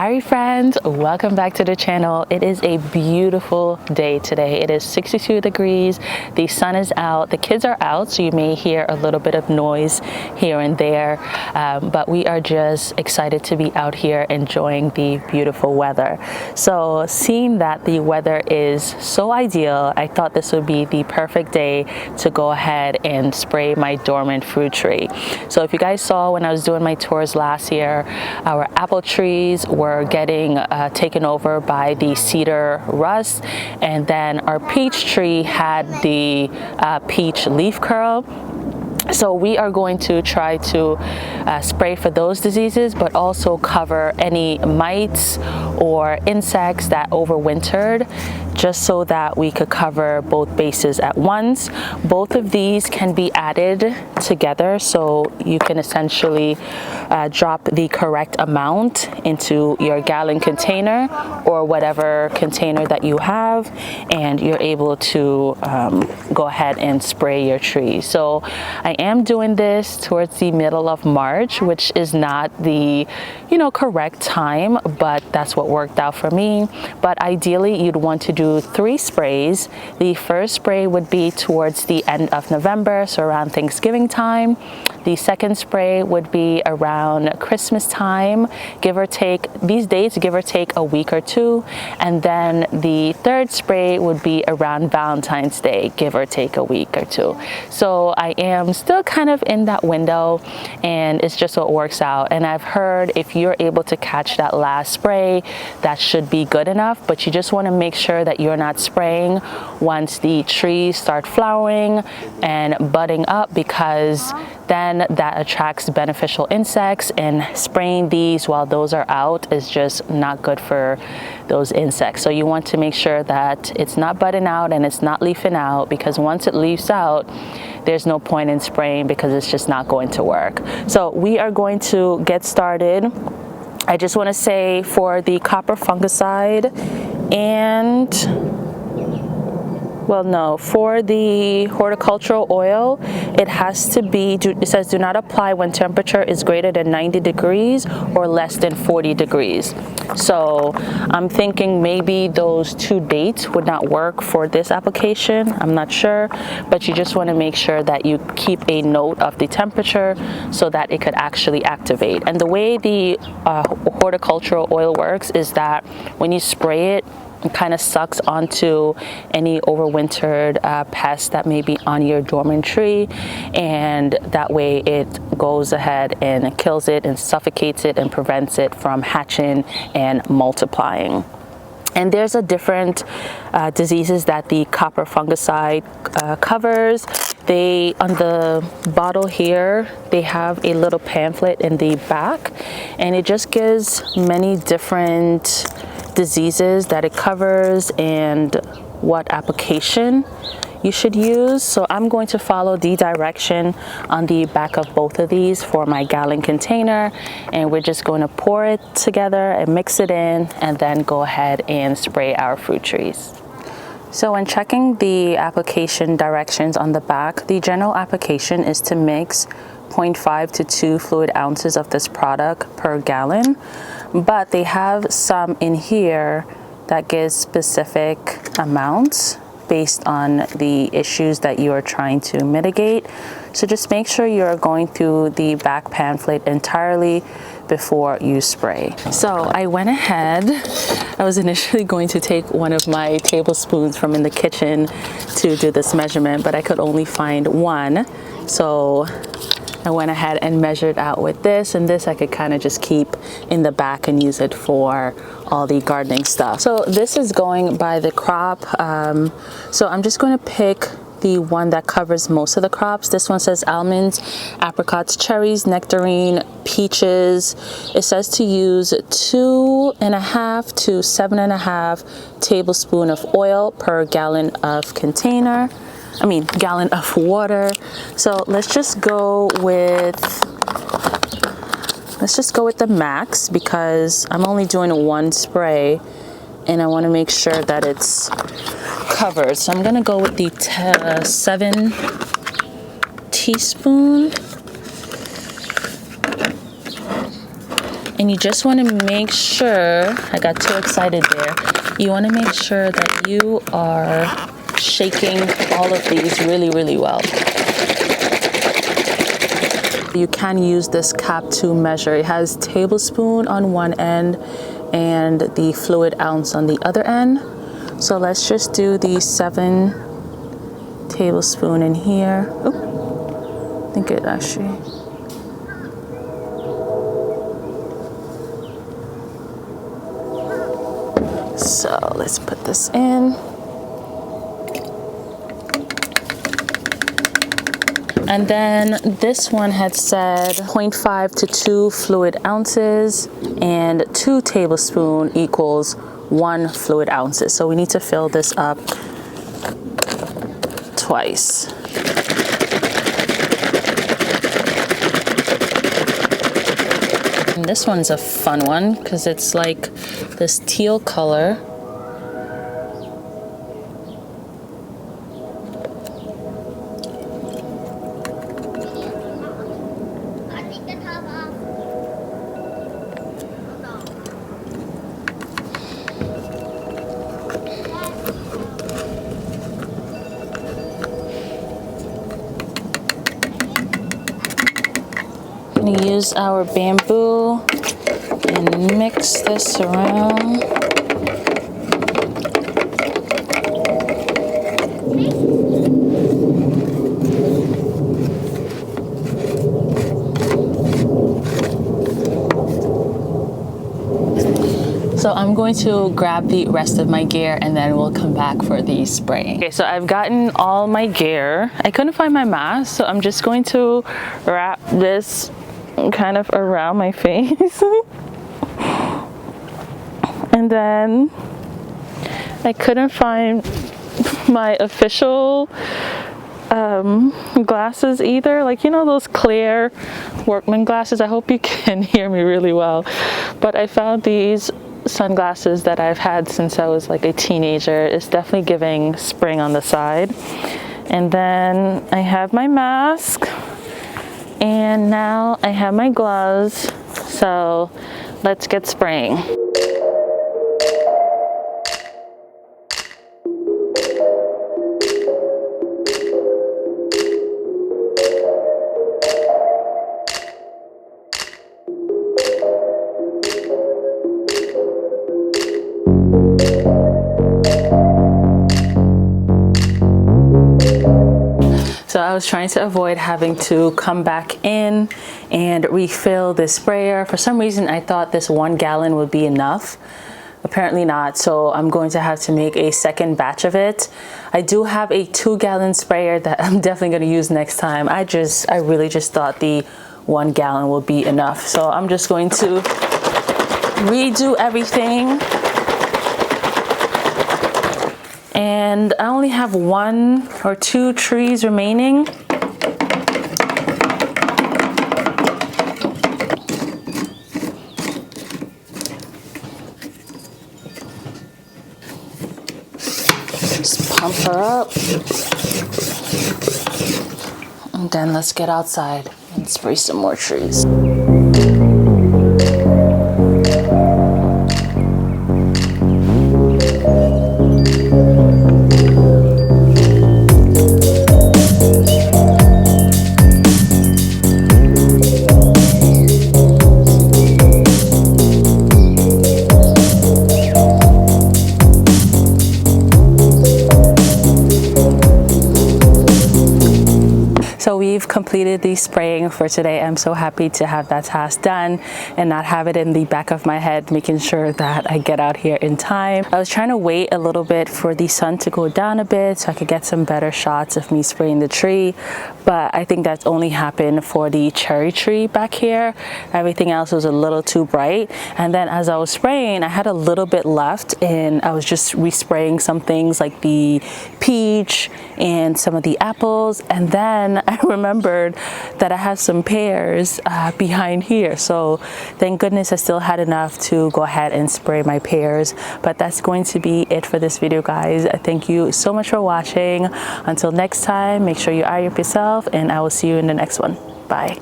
Irie friends, welcome back to the channel. It is a beautiful day today. It is 62 degrees, the sun is out, the kids are out, so you may hear a little bit of noise here and there, but we are just excited to be out here enjoying the beautiful weather. So seeing that the weather is so ideal, I thought this would be the perfect day to go ahead and spray my dormant fruit tree. So if you guys saw when I was doing my tours last year, our apple trees were getting taken over by the cedar rust, and then our peach tree had the peach leaf curl. So we are going to try to spray for those diseases, but also cover any mites or insects that overwintered, just so that we could cover both bases at once. Both of these can be added together, so you can essentially drop the correct amount into your gallon container or whatever container that you have, and you're able to go ahead and spray your tree. So I am doing this towards the middle of March, which is not the correct time, but that's what worked out for me. But ideally you'd want to do 3 sprays. The first spray would be towards the end of November, so around Thanksgiving time. The second spray would be around Christmas time, give or take these dates, give or take a week or 2. And then the third spray would be around Valentine's Day, give or take a week or 2. So I am still kind of in that window, and it's just what works out. And I've heard if you're able to catch that last spray, that should be good enough, but you just want to make sure that you're not spraying once the trees start flowering and budding up, because then that attracts beneficial insects, and spraying these while those are out is just not good for those insects. So you want to make sure that it's not budding out and it's not leafing out, because once it leaves out, there's no point in spraying because it's just not going to work. So we are going to get started. I just want to say for the copper fungicide for the horticultural oil, it has to be, it says do not apply when temperature is greater than 90 degrees or less than 40 degrees. So I'm thinking maybe those 2 dates would not work for this application. I'm not sure, but you just want to make sure that you keep a note of the temperature so that it could actually activate. And the way the horticultural oil works is that when you spray it, it kind of sucks onto any overwintered pests that may be on your dormant tree, and that way it goes ahead and kills it and suffocates it and prevents it from hatching and multiplying. And there's a different diseases that the copper fungicide covers. On the bottle here, they have a little pamphlet in the back, and it just gives many different diseases that it covers and what application you should use. So I'm going to follow the direction on the back of both of these for my gallon container, and we're just going to pour it together and mix it in, and then go ahead and spray our fruit trees. So when checking the application directions on the back, the general application is to mix 0.5 to 2 fluid ounces of this product per gallon, but they have some in here that gives specific amounts based on the issues that you are trying to mitigate. So just make sure you're going through the back pamphlet entirely before you spray. So I went ahead, I was initially going to take one of my tablespoons from in the kitchen to do this measurement, but I could only find 1. So I went ahead and measured out with this, and this I could kind of just keep in the back and use it for all the gardening stuff. So this is going by the crop. So I'm just going to pick the one that covers most of the crops. This one says almonds, apricots, cherries, nectarine, peaches. It says to use 2.5 to 7.5 tablespoons of oil per gallon of gallon of water. So let's just go with the max, because I'm only doing 1 spray and I want to make sure that it's covered. So I'm going to go with the 7 teaspoon. And you just want to make sure, I got too excited there, you want to make sure that you are shaking all of these really, really well. You can use this cap to measure. It has tablespoon on one end and the fluid ounce on the other end. So let's just do the 7 tablespoon in here. Oop, I think it actually. So let's put this in. And then this one had said 0.5 to 2 fluid ounces and 2 tablespoons equals 1 fluid ounces. So we need to fill this up twice. And this one's a fun one because it's like this teal color. I'm going to use our bamboo and mix this around. So I'm going to grab the rest of my gear and then we'll come back for the spraying. Okay, so I've gotten all my gear. I couldn't find my mask, so I'm just going to wrap this kind of around my face. And then I couldn't find my official glasses either, like, you know, those clear workman glasses. I hope you can hear me really well, but I found these sunglasses that I've had since I was like a teenager. It's definitely giving spring on the side. And then I have my mask, and now I have my gloves, so let's get spraying. So I was trying to avoid having to come back in and refill this sprayer. For some reason, I thought this 1 gallon would be enough. Apparently not, so I'm going to have to make a second batch of it. I do have a 2-gallon sprayer that I'm definitely going to use next time. I really just thought the 1 gallon would be enough. So I'm just going to redo everything. And I only have 1 or 2 trees remaining. Just pump her up. And then let's get outside and spray some more trees. So we've completed the spraying for today. I'm so happy to have that task done and not have it in the back of my head, making sure that I get out here in time. I was trying to wait a little bit for the sun to go down a bit so I could get some better shots of me spraying the tree, but I think that's only happened for the cherry tree back here. Everything else was a little too bright. And then as I was spraying, I had a little bit left and I was just respraying some things like the peach and some of the apples, and then I remembered that I have some pears behind here, so thank goodness I still had enough to go ahead and spray my pears. But that's going to be it for this video, guys. Thank you so much for watching. Until next time, make sure you eye up yourself, and I will see you in the next one. Bye.